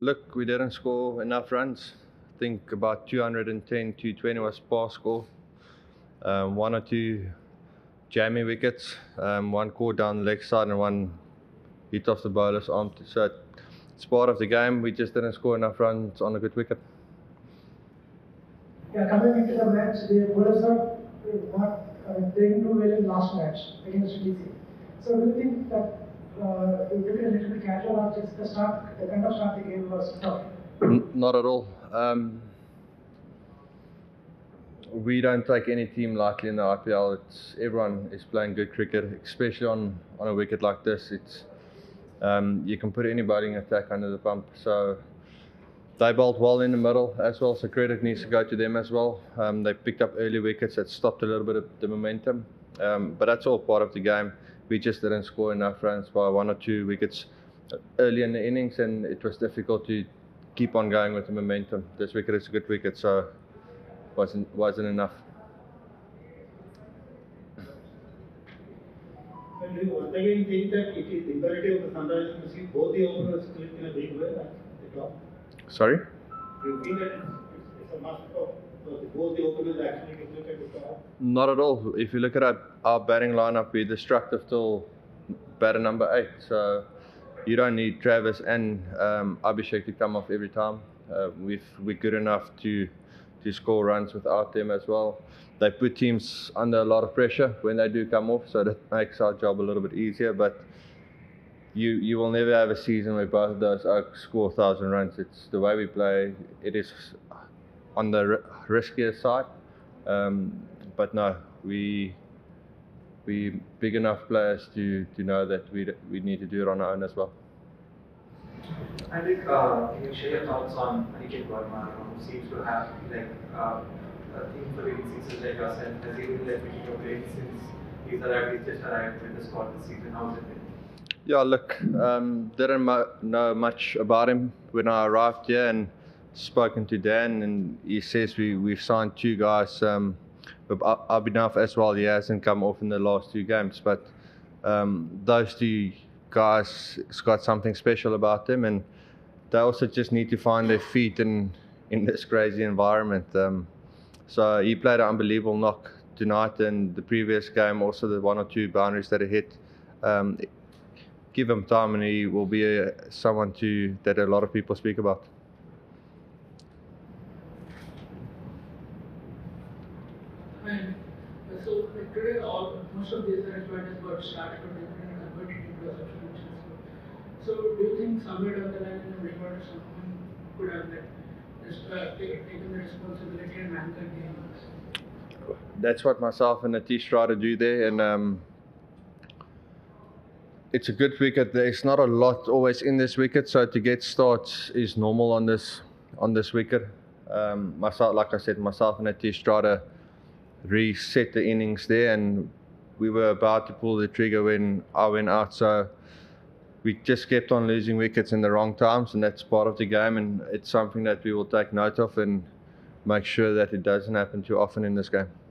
Look, we didn't score enough runs. I think about 210, 220 was par score. One or two jammy wickets, one caught down the leg side and one hit off the bowler's arm. So it's part of the game. We just didn't score enough runs on a good wicket. Yeah, coming into the match, the bowlers are not they didn't do well in last match against DC. So do you think that you took it a little bit casual or just the kind of start the game was tough? Not at all. We don't take any team lightly in the IPL. Everyone is playing good cricket, especially on a wicket like this. You can put any bowling attack under the pump. So they bowled well in the middle as well, so credit needs to go to them as well. They picked up early wickets that stopped a little bit of the momentum, but that's all part of the game. We just didn't score enough runs by one or two wickets early in the innings, and it was difficult to keep on going with the momentum. This wicket is a good wicket, so wasn't enough. And do you once again think that it is imperative for Sunrisers to see both the openers click in a big way at the top? Sorry? Do you think that it's a must for both the openers actually to click at the top? Not at all. If you look at our batting lineup, we're destructive till batter number 8. So you don't need Travis and Abhishek to come off every time. We're good enough to score runs without them as well. They put teams under a lot of pressure when they do come off, so that makes our job a little bit easier. But you will never have a season where both of those score 1,000 runs. It's the way we play. It is on the riskier side, but no, we big enough players to know that we need to do it on our own as well. I think can you share your thoughts on Aniket Verma, who seems to have a thing for winning sixes like yourself? Has he been picking your brain since he's just arrived with the squad this season? How's it been? Yeah, look, didn't know much about him when I arrived here, and spoken to Dan, and he says we've signed 2 guys. Abhinav as well, he hasn't come off in the last 2 games, but those 2 guys has got something special about them, and they also just need to find their feet in this crazy environment. So he played an unbelievable knock tonight, and the previous game also the 1 or 2 boundaries that he hit. Give him time and he will be someone that a lot of people speak about. And so today, most of these advertisements got started and converted into a subscription. So do you think somewhere down the line in the record someone could have taken the responsibility and anchored the games? That's what myself and Atish try to do there, and it's a good wicket. There's not a lot always in this wicket, so to get starts is normal on this wicket. Myself, like I said, myself and Atish try to reset the innings there, and we were about to pull the trigger when I went out, so we just kept on losing wickets in the wrong times, and that's part of the game, and it's something that we will take note of and make sure that it doesn't happen too often in this game.